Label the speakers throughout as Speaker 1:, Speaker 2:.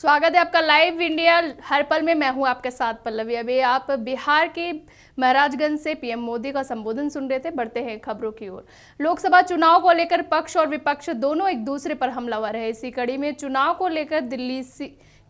Speaker 1: स्वागत है आपका लाइव इंडिया हर पल में। मैं हूं आपके साथ पल्लवी। अभी आप बिहार के महाराजगंज से पीएम मोदी का संबोधन सुन रहे थे। बढ़ते हैं खबरों की ओर। लोकसभा चुनाव को लेकर पक्ष और विपक्ष दोनों एक दूसरे पर हमलावर है। इसी कड़ी में चुनाव को लेकर दिल्ली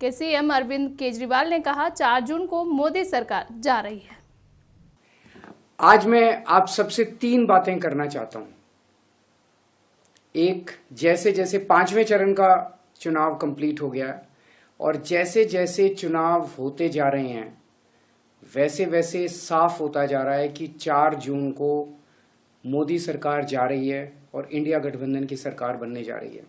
Speaker 1: के सीएम अरविंद केजरीवाल ने कहा 4 जून को मोदी सरकार जा रही है।
Speaker 2: आज मैं आप सबसे 3 बातें करना चाहता हूं। एक, जैसे जैसे 5वें चरण का चुनाव कंप्लीट हो गया और जैसे जैसे चुनाव होते जा रहे हैं वैसे वैसे साफ होता जा रहा है कि 4 जून को मोदी सरकार जा रही है और इंडिया गठबंधन की सरकार बनने जा रही है।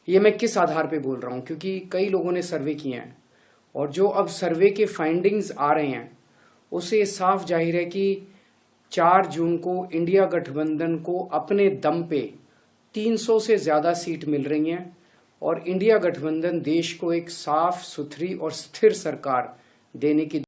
Speaker 2: ये मैं किस आधार पे बोल रहा हूं, क्योंकि कई लोगों ने सर्वे किए हैं और जो अब सर्वे के फाइंडिंग्स आ रहे हैं उससे साफ जाहिर है कि 4 जून को इंडिया गठबंधन को अपने दम पे 300 से ज्यादा सीट मिल रही हैं और इंडिया गठबंधन देश को एक साफ सुथरी और स्थिर सरकार देने की।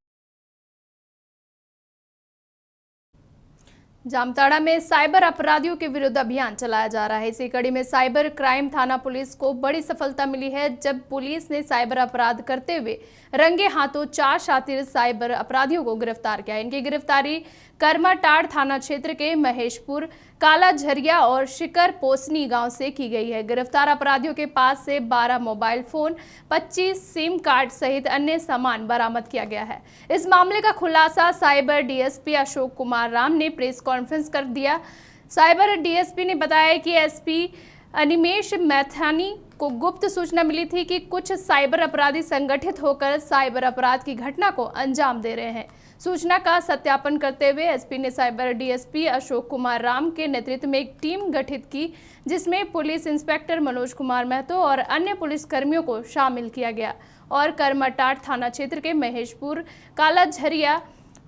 Speaker 1: जामताड़ा में साइबर अपराधियों के विरुद्ध अभियान चलाया जा रहा है। इसी कड़ी में साइबर क्राइम थाना पुलिस को बड़ी सफलता मिली है, जब पुलिस ने साइबर अपराध करते हुए रंगे हाथों 4 शातिर साइबर अपराधियों को गिरफ्तार किया। इनकी गिरफ्तारी करमाटाड़ थाना क्षेत्र के महेशपुर, काला झरिया और शिकर पोसनी गांव से की गई है। गिरफ्तार अपराधियों के पास से 12 मोबाइल फोन, 25 सिम कार्ड सहित अन्य सामान बरामद किया गया है। इस मामले का खुलासा साइबर डीएसपी अशोक कुमार राम ने प्रेस कॉन्फ्रेंस कर दिया। साइबर डीएसपी ने बताया कि एसपी अनिमेश मैथानी को गुप्त सूचना मिली थी कि कुछ साइबर अपराधी संगठित होकर साइबर अपराध की घटना को अंजाम दे रहे हैं। सूचना का सत्यापन करते हुए एसपी ने साइबर डीएसपी अशोक कुमार राम के नेतृत्व में एक टीम गठित की, जिसमें पुलिस इंस्पेक्टर मनोज कुमार महतो और अन्य पुलिसकर्मियों को शामिल किया गया और करमाटाड़ थाना क्षेत्र के महेशपुर, काला झरिया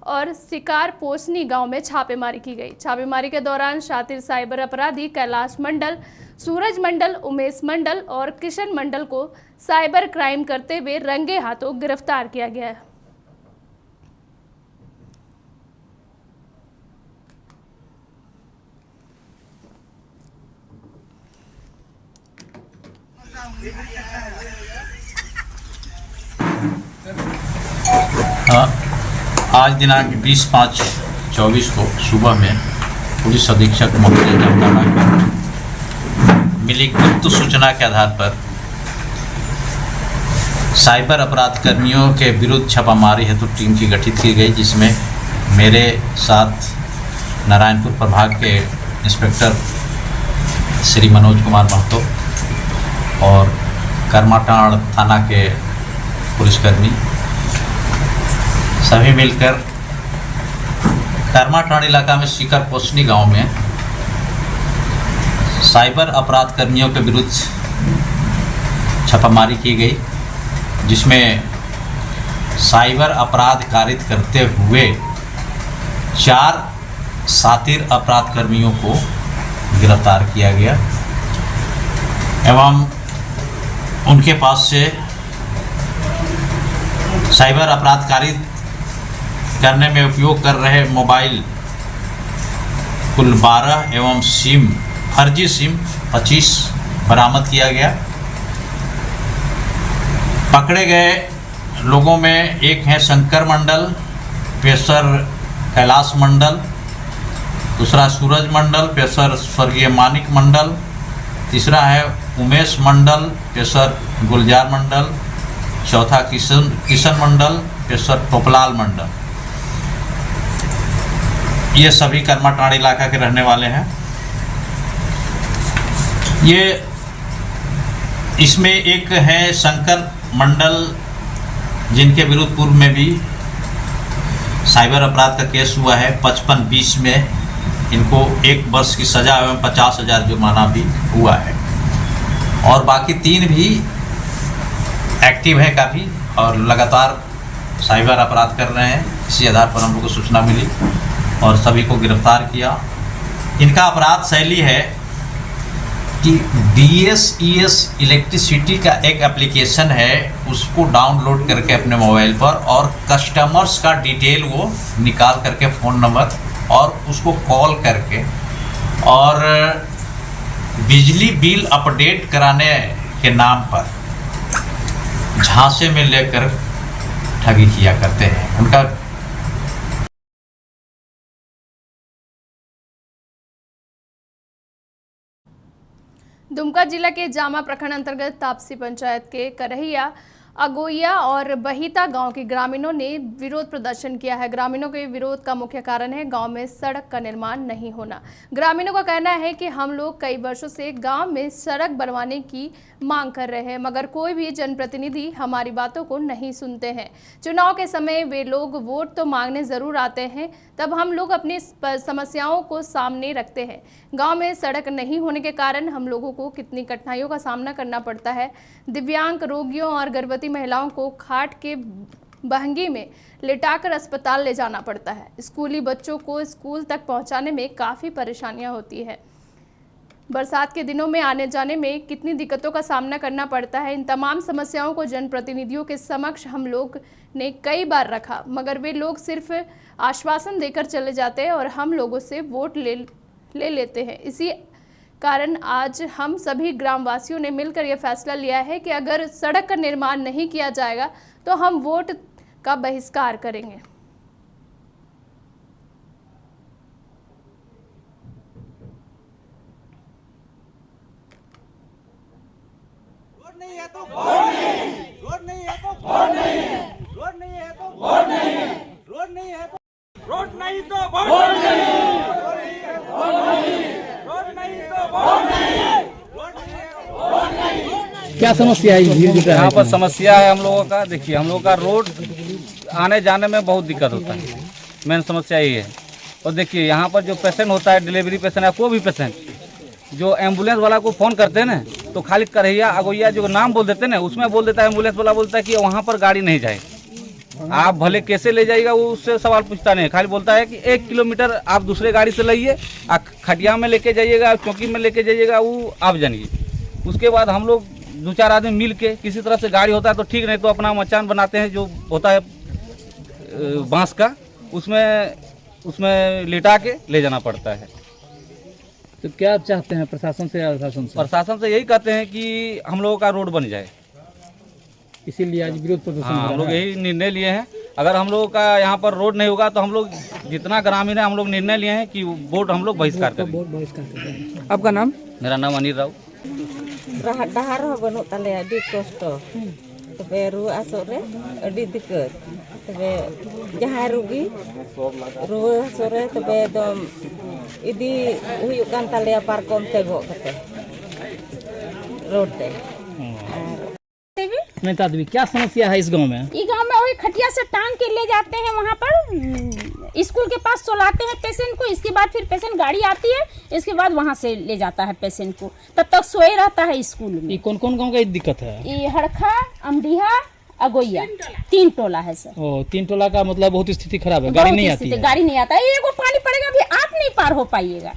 Speaker 1: और शिकार पोसनी गांव में छापेमारी की गई। छापेमारी के दौरान शातिर साइबर अपराधी कैलाश मंडल, सूरज मंडल, उमेश मंडल और किशन मंडल को साइबर क्राइम करते हुए रंगे हाथों गिरफ्तार किया गया है।
Speaker 3: आज दिनांक 20/5/24 को सुबह में पुलिस अधीक्षक महोदय जामताड़ा को मिली गुप्त सूचना के आधार पर साइबर अपराध कर्मियों के विरुद्ध छापामारी हेतु टीम की गठित की गई, जिसमें मेरे साथ नारायणपुर प्रभाग के इंस्पेक्टर श्री मनोज कुमार महतो और करमाटाड़ थाना के पुलिसकर्मी सभी मिलकर करमाटाड़ इलाका में शिकर पोसनी गांव में साइबर अपराध कर्मियों के विरुद्ध छापामारी की गई, जिसमें साइबर अपराध कारित करते हुए 4 शातिर अपराध कर्मियों को गिरफ्तार किया गया एवं उनके पास से साइबर अपराध कारित करने में उपयोग कर रहे मोबाइल कुल 12 एवं सिम, फर्जी सिम 25 बरामद किया गया। पकड़े गए लोगों में एक हैं शंकर मंडल, पेशर कैलाश मंडल, दूसरा सूरज मंडल, पेशर स्वर्गीय मानिक मंडल, तीसरा है उमेश मंडल, पेशर गुलजार मंडल, चौथा किशन मंडल, पेशर टोपलाल मंडल। ये सभी करमाटाड़ इलाका के रहने वाले हैं। ये इसमें एक है शंकर मंडल, जिनके विरुद्ध पूर्व में भी साइबर अपराध का केस हुआ है। 55-20 में इनको 1 वर्ष की सजा एवं 50,000 जुर्माना भी हुआ है और बाकी 3 भी एक्टिव है काफ़ी और लगातार साइबर अपराध कर रहे हैं। इसी आधार पर हम लोग को सूचना मिली और सभी को गिरफ्तार किया। इनका अपराध शैली है कि DSES इलेक्ट्रिसिटी का एक एप्लीकेशन है, उसको डाउनलोड करके अपने मोबाइल पर और कस्टमर्स का डिटेल वो निकाल करके फ़ोन नंबर और उसको कॉल करके और बिजली बिल अपडेट कराने के नाम पर झांसे में लेकर ठगी किया करते हैं। उनका
Speaker 1: दुमका जिला के जामा प्रखंड अंतर्गत तापसी पंचायत के करहिया, अगोइया और बहिता गांव के ग्रामीणों ने विरोध प्रदर्शन किया है। ग्रामीणों के विरोध का मुख्य कारण है गांव में सड़क का निर्माण नहीं होना। ग्रामीणों का कहना है कि हम लोग कई वर्षों से गांव में सड़क बनवाने की मांग कर रहे हैं, मगर कोई भी जनप्रतिनिधि हमारी बातों को नहीं सुनते हैं। चुनाव के समय वे लोग वोट तो मांगने जरूर आते हैं, तब हम लोग अपनी समस्याओं को सामने रखते हैं। गांव में सड़क नहीं होने के कारण हम लोगों को कितनी कठिनाइयों का सामना करना पड़ता है। दिव्यांग, रोगियों और गर्भवती महिलाओं को खाट के बहंगी में लिटाकर अस्पताल ले जाना पड़ता है। स्कूली बच्चों को स्कूल तक पहुंचाने में काफ़ी परेशानियां होती है। बरसात के दिनों में आने जाने में कितनी दिक्कतों का सामना करना पड़ता है। इन तमाम समस्याओं को जनप्रतिनिधियों के समक्ष हम लोग ने कई बार रखा, मगर वे लोग सिर्फ आश्वासन देकर चले जाते हैं और हम लोगों से वोट ले लेते हैं। इसी कारण आज हम सभी ग्रामवासियों ने मिलकर यह फैसला लिया है कि अगर सड़क का निर्माण नहीं किया जाएगा तो हम वोट का बहिष्कार करेंगे।
Speaker 4: रोड नहीं है तो वोट नहीं, रोड नहीं है तो वोट नहीं, रोड नहीं है तो वोट नहीं, रोड नहीं है तो रोड नहीं तो वोट नहीं, रोड नहीं है तो वोट नहीं, रोड नहीं तो वोट नहीं, रोड नहीं है तो वोट नहीं।
Speaker 5: क्या समस्या है? भीड़ जुटा है
Speaker 6: यहाँ पर समस्या है हम लोगों का। देखिए, हम लोगों का रोड आने जाने में बहुत दिक्कत होता है, मेन समस्या यही है। और देखिए, यहाँ पर जो पेशेंट होता है, डिलीवरी पेशेंट है, कोई भी पेशेंट, जो एम्बुलेंस वाला को फ़ोन करते हैं ना, तो खाली करहिया अगोइया जो नाम बोल देते हैं ना, उसमें बोल देता है एम्बुलेंस वाला, बोलता है कि वहाँ पर गाड़ी नहीं जाए। आप भले कैसे ले जाइएगा वो उससे सवाल पूछता नहीं, खाली बोलता है कि 1 किलोमीटर आप दूसरे गाड़ी से लाइए, आप खटिया में लेके जाइएगा, चौकी में लेके जाइएगा, वो आप जानिए। उसके बाद हम लोग 2-4 आदमी मिल के किसी तरह से गाड़ी होता है तो ठीक, नहीं तो अपना मचान बनाते हैं जो होता है बांस का, उसमें लिटा के ले जाना पड़ता है।
Speaker 5: तो क्या चाहते हैं प्रशासन से या शासन से?
Speaker 6: प्रशासन से यही कहते हैं कि हम लोगों का रोड बन जाए,
Speaker 5: इसीलिए आज विरोध प्रदर्शन
Speaker 6: हाँ,
Speaker 5: हो
Speaker 6: हम लोग
Speaker 5: रहा है।
Speaker 6: यही निर्णय लिए हैं। अगर हम लोगों का यहाँ पर रोड नहीं होगा तो हम लोग जितना ग्रामीण है, हम लोग निर्णय लिए हैं कि वोट हम लोग बहिष्कार करेंगे।
Speaker 5: आपका नाम?
Speaker 6: मेरा नाम अनिल राव।
Speaker 7: डहार हो बनु ताले अडी कष्ट तबे रुआ आसो रे अडी दिक्कत तबे जहां रुगी रुआ आसो रे तबे दम इदी हुयु कान ताले पारकम ते गो कते रोड ते।
Speaker 5: नेता देवी, क्या समस्या है इस गांव में?
Speaker 8: ये गांव में वही खटिया से टांग के ले जाते हैं, वहाँ पर स्कूल के पास सोलाते हैं पेशेंट को। इसके बाद फिर पेशेंट गाड़ी आती है, इसके बाद वहाँ से ले जाता है पेशेंट को, तब तक सोए रहता है स्कूल में।
Speaker 5: ये कौन कौन गांव का दिक्कत है?
Speaker 8: ये हड़खा, अमडीहा, अगोइया, 3 टोला है सर।
Speaker 5: 3 टोला का मतलब बहुत स्थिति खराब है, गाड़ी नहीं आती है।
Speaker 8: गाड़ी नहीं आता है, एगो पानी पड़ेगा अभी आप नहीं पार हो पाइएगा,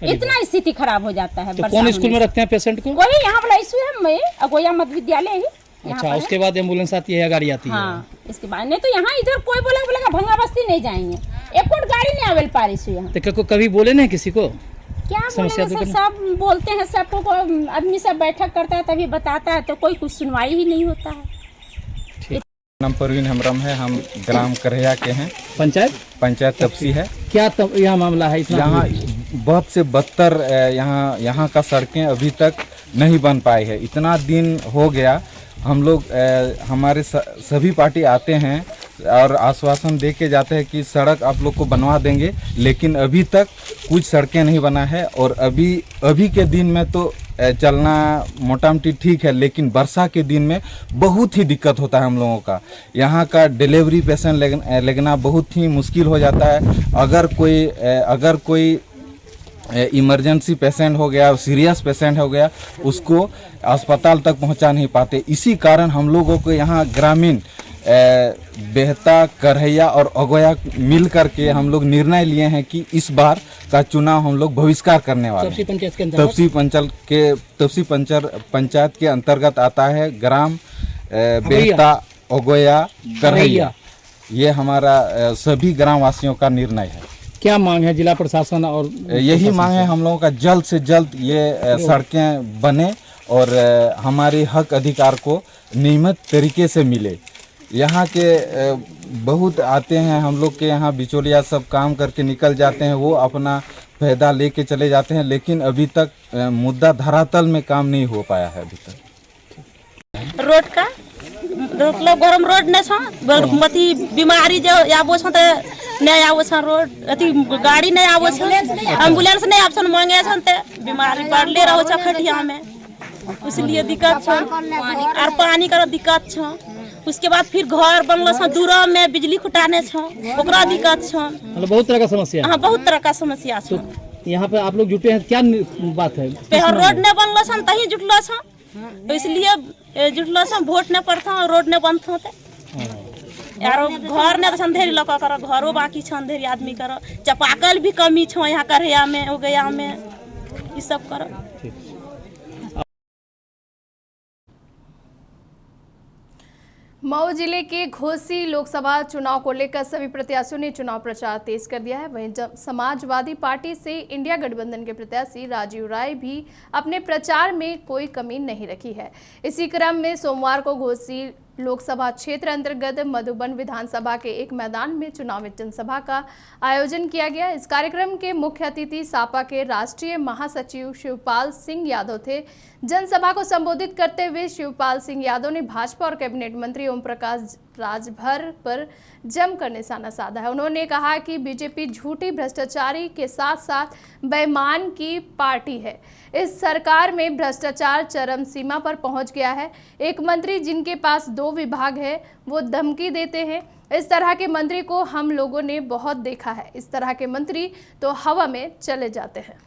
Speaker 8: इतना स्थिति खराब हो जाता है।
Speaker 5: तो कौन स्कूल में रखते हैं पेशेंट को?
Speaker 8: वही यहाँ वाला स्कूल है, मैं अगोइया मध्य विद्यालय ही।
Speaker 5: अच्छा, उसके बाद एम्बुलेंस आती है या गाड़ी आती है?
Speaker 8: हाँ, इसके बाद नहीं तो यहाँ इधर कोई बोलेगा भंगा बस्ती नहीं जाएंगे, एक और गाड़ी नहीं आवेल पारी से यहाँ।
Speaker 5: तो कभी बोले नहीं किसी को?
Speaker 8: क्या बोलेगा सर, सब बोलते हैं, सबको आदमी सब बैठक करता है तभी बताता है, तो कोई कुछ सुनवाई ही नहीं होता है।
Speaker 9: नाम परवीन हेम्ब्रम है, हम ग्राम करहिया के हैं। पंचायत तपसी है।
Speaker 5: क्या यह मामला है?
Speaker 9: यहाँ बहुत से बदतर यहाँ का सड़कें अभी तक नहीं बन पाई है। इतना दिन हो गया, हम लोग हमारे सभी पार्टी आते हैं और आश्वासन दे के जाते हैं कि सड़क आप लोग को बनवा देंगे, लेकिन अभी तक कुछ सड़कें नहीं बना है। और अभी के दिन में तो चलना मोटा मोटी ठीक है, लेकिन वर्षा के दिन में बहुत ही दिक्कत होता है हम लोगों का। यहाँ का डिलीवरी पेशेंट लेना बहुत ही मुश्किल हो जाता है। अगर कोई इमरजेंसी पेशेंट हो गया, सीरियस पेशेंट हो गया, उसको अस्पताल तक पहुंचा नहीं पाते। इसी कारण हम लोगों को यहाँ ग्रामीण बेहता, करहिया और अगोया मिल करके हम लोग निर्णय लिए हैं कि इस बार का चुनाव हम लोग बहिष्कार करने वाले हैं। तपसी पंचायत के अंतर्गत आता है ग्राम बेहता, अगोया, करहिया। ये हमारा सभी ग्राम वासियों का निर्णय है।
Speaker 5: क्या मांग है जिला प्रशासन और?
Speaker 9: यही मांग है हम लोगों का, जल्द से जल्द ये सड़कें बने और हमारे हक अधिकार को नियमित तरीके से मिले। यहाँ के बहुत आते हैं, हम लोग के यहाँ बिचौलिया सब काम करके निकल जाते हैं, वो अपना फायदा लेके चले जाते हैं, लेकिन अभी तक मुद्दा धरातल में काम नहीं हो पाया है अभी तक।
Speaker 8: रोड का मतलब गरम रोड नहीं छो मती बीमारी जो आबो छो त नहीं आबो छो रोड अति गाड़ी नहीं आबो छो एम्बुलेंस नहीं आबो छो मांगे छो त बीमारी बढ़ले रहो छो खटिया में, इसलिए दिक्कत छो और पानी का दिक्कत छो। उसके बाद फिर घर बनलो छो दूर में बिजली खुटाने छो ओकरा दिक्कत छो।
Speaker 5: मतलब बहुत तरह का समस्या है।
Speaker 8: हां बहुत तरह का समस्या छो।
Speaker 5: तो यहाँ पे आप लोग जुटे हैं, क्या बात है?
Speaker 8: रोड नहीं बनलो छो तही जुटलो छो, तो इसलिए जुटलो छो वोट नहीं पड़ता रोड नहीं बनता तो यार घर ने तो अंधेरी लगा करो घरों बाकी छ अंधेरी आदमी करो चापाकल भी कमी छो यहाँ करया में हो गया में ये सब करो।
Speaker 1: मऊ जिले के घोसी लोकसभा चुनाव को लेकर सभी प्रत्याशियों ने चुनाव प्रचार तेज कर दिया है। वहीं समाजवादी पार्टी से इंडिया गठबंधन के प्रत्याशी राजीव राय भी अपने प्रचार में कोई कमी नहीं रखी है। इसी क्रम में सोमवार को घोसी लोकसभा क्षेत्र अंतर्गत मधुबन विधानसभा के एक मैदान में चुनावी जनसभा का आयोजन किया गया। इस कार्यक्रम के मुख्य अतिथि सापा के राष्ट्रीय महासचिव शिवपाल सिंह यादव थे। जनसभा को संबोधित करते हुए शिवपाल सिंह यादव ने भाजपा और कैबिनेट मंत्री ओम प्रकाश राजभर पर जमकर निशाना साधा है। उन्होंने कहा कि बीजेपी झूठी भ्रष्टाचारी के साथ साथ बेईमान की पार्टी है। इस सरकार में भ्रष्टाचार चरम सीमा पर पहुंच गया है। एक मंत्री जिनके पास 2 विभाग है वो धमकी देते हैं। इस तरह के मंत्री को हम लोगों ने बहुत देखा है। इस तरह के मंत्री तो हवा में चले जाते हैं।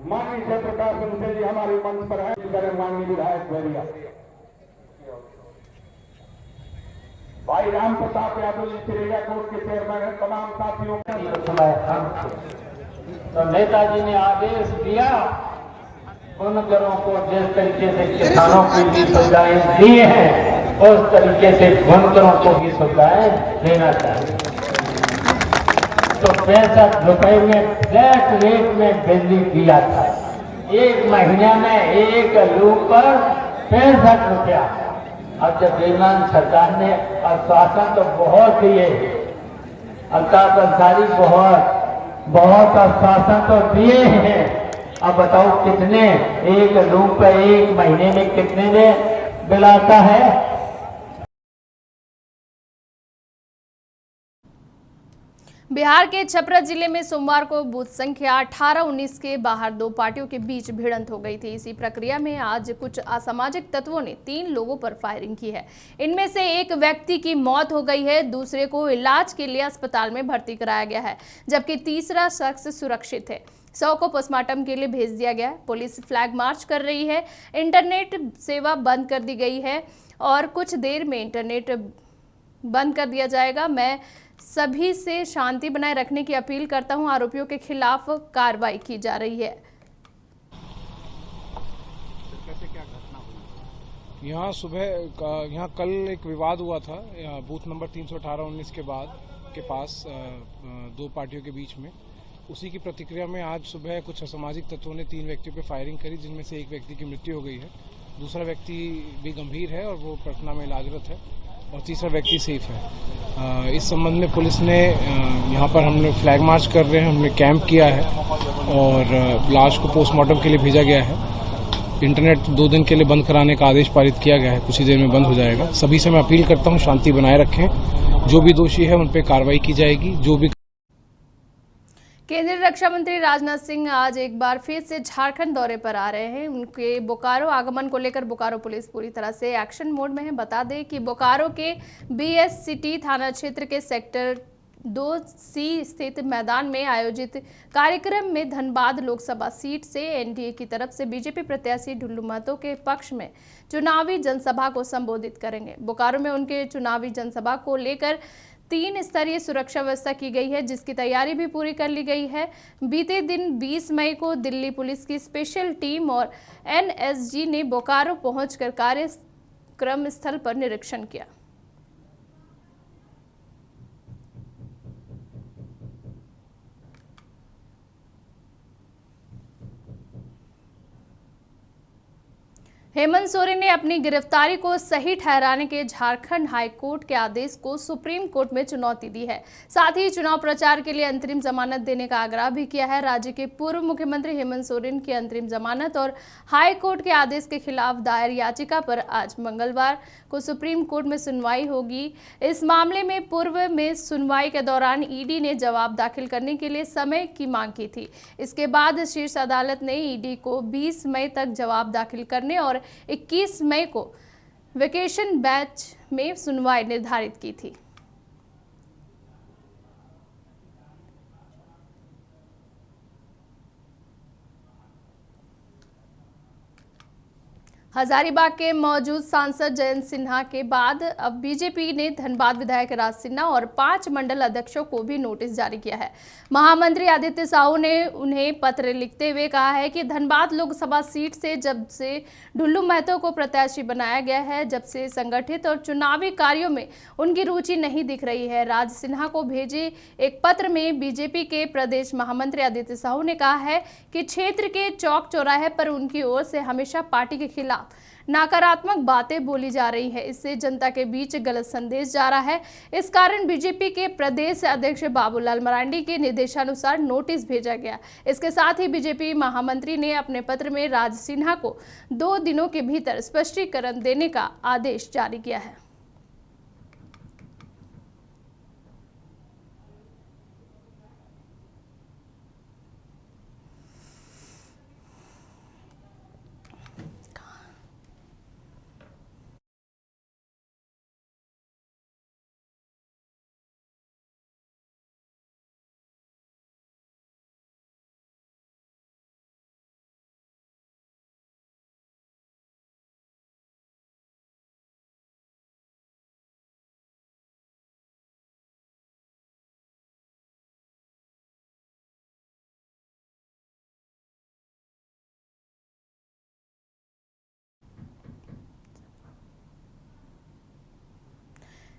Speaker 10: माननीय जयप्रकाश सिंह जी हमारे मंच पर है, माननीय विधायक बैरिया भाई राम प्रताप यादव जी चिरेगा कोर्ट के चेयरमैन है, तमाम साथियों
Speaker 11: तो नेताजी ने आदेश दिया बुनकरों को जिस तरीके से किसानों को भी सुविधाएं दी हैं उस तरीके से बुनकरों को भी सुविधाएं देना चाहिए। तो 65 रुपए में फ्लैट रेट में बिजली दिया था, 1 महीने में 1 लूप पर 65 रुपया। अब जब बेईमान सरकार ने आश्वासन तो बहुत दिए, अल्ताफ अंसारी बहुत आश्वासन तो दिए हैं, अब बताओ कितने 1 लूप पर 1 महीने में कितने में बिल आता है?
Speaker 1: बिहार के छपरा जिले में सोमवार को बूथ संख्या 18-19 के बाहर 2 पार्टियों के बीच भिड़ंत हो गई थी। इसी प्रक्रिया में आज कुछ असामाजिक तत्वों ने 3 लोगों पर फायरिंग की है। इनमें से एक व्यक्ति की मौत हो गई है, दूसरे को इलाज के लिए अस्पताल में भर्ती कराया गया है, जबकि तीसरा शख्स सुरक्षित है। 100 को पोस्टमार्टम के लिए भेज दिया गया है। पुलिस फ्लैग मार्च कर रही है। इंटरनेट सेवा बंद कर दी गई है और कुछ देर में इंटरनेट बंद कर दिया जाएगा। मैं सभी से शांति बनाए रखने की अपील करता हूं। आरोपियों के खिलाफ कार्रवाई की जा रही है।
Speaker 12: यहाँ सुबह यहाँ कल एक विवाद हुआ था बूथ नंबर 318-19 के पास 2 पार्टियों के बीच में। उसी की प्रतिक्रिया में आज सुबह कुछ असामाजिक तत्वों ने 3 व्यक्तियों पर फायरिंग करी, जिनमें से एक व्यक्ति की मृत्यु हो गई है, दूसरा व्यक्ति भी गंभीर है और वो पटना में इलाजरत है और तीसरा व्यक्ति सेफ है। इस संबंध में पुलिस ने यहाँ पर हमने फ्लैग मार्च कर रहे हैं, हमने कैंप किया है और लाश को पोस्टमार्टम के लिए भेजा गया है। इंटरनेट 2 दिन के लिए बंद कराने का आदेश पारित किया गया है, कुछ ही देर में बंद हो जाएगा। सभी से मैं अपील करता हूँ शांति बनाए रखें, जो भी दोषी है उन पर कार्रवाई की जाएगी। जो भी
Speaker 1: केंद्रीय रक्षा मंत्री राजनाथ सिंह आज एक बार फिर से झारखंड दौरे पर आ रहे हैं। उनके बोकारो आगमन को लेकर बोकारो पुलिस पूरी तरह से एक्शन मोड में है। बता दें कि बोकारो के BS सिटी थाना क्षेत्र के सेक्टर 2C स्थित मैदान में आयोजित कार्यक्रम में धनबाद लोकसभा सीट से एनडीए की तरफ से बीजेपी प्रत्याशी ढुल्लू महतो के पक्ष में चुनावी जनसभा को संबोधित करेंगे। बोकारो में उनके चुनावी जनसभा को लेकर 3 स्तरीय सुरक्षा व्यवस्था की गई है, जिसकी तैयारी भी पूरी कर ली गई है। बीते दिन 20 मई को दिल्ली पुलिस की स्पेशल टीम और NSG ने बोकारो पहुंचकर कार्यक्रम स्थल पर निरीक्षण किया। हेमंत सोरेन ने अपनी गिरफ्तारी को सही ठहराने के झारखंड हाई कोर्ट के आदेश को सुप्रीम कोर्ट में चुनौती दी है। साथ ही चुनाव प्रचार के लिए अंतरिम जमानत देने का आग्रह भी किया है। राज्य के पूर्व मुख्यमंत्री हेमंत सोरेन की अंतरिम जमानत और हाई कोर्ट के आदेश के खिलाफ दायर याचिका पर आज मंगलवार को सुप्रीम कोर्ट में सुनवाई होगी। इस मामले में पूर्व में सुनवाई के दौरान ईडी ने जवाब दाखिल करने के लिए समय की मांग की थी। इसके बाद शीर्ष अदालत ने ईडी को 20 मई तक जवाब दाखिल करने और 21 मई को वेकेशन बेंच में सुनवाई निर्धारित की थी। हजारीबाग के मौजूद सांसद जयंत सिन्हा के बाद अब बीजेपी ने धनबाद विधायक राज सिन्हा और 5 मंडल अध्यक्षों को भी नोटिस जारी किया है। महामंत्री आदित्य साहू ने उन्हें पत्र लिखते हुए कहा है कि धनबाद लोकसभा सीट से जब से ढुल्लू महतो को प्रत्याशी बनाया गया है, जब से संगठित और चुनावी कार्यों में उनकी रुचि नहीं दिख रही है। राज सिन्हा को भेजे एक पत्र में बीजेपी के प्रदेश महामंत्री आदित्य साहू ने कहा है कि क्षेत्र के चौक चौराहे पर उनकी ओर से हमेशा पार्टी के खिलाफ नकारात्मक बातें बोली जा रही है। इससे जनता के बीच गलत संदेश जा रहा है। इस कारण बीजेपी के प्रदेश अध्यक्ष बाबूलाल मरांडी के निर्देशानुसार नोटिस भेजा गया। इसके साथ ही बीजेपी महामंत्री ने अपने पत्र में राज सिन्हा को 2 दिनों के भीतर स्पष्टीकरण देने का आदेश जारी किया है।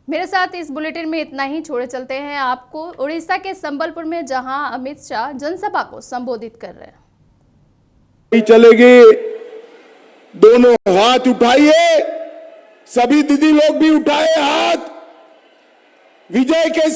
Speaker 1: मेरे साथ इस बुलेटिन में इतना ही। छोड़े चलते हैं आपको उड़ीसा के संबलपुर में, जहां अमित शाह जनसभा को संबोधित कर रहे हैं।
Speaker 10: चलेगी, दोनों हाथ उठाइए, सभी दीदी लोग भी उठाए हाथ। विजय के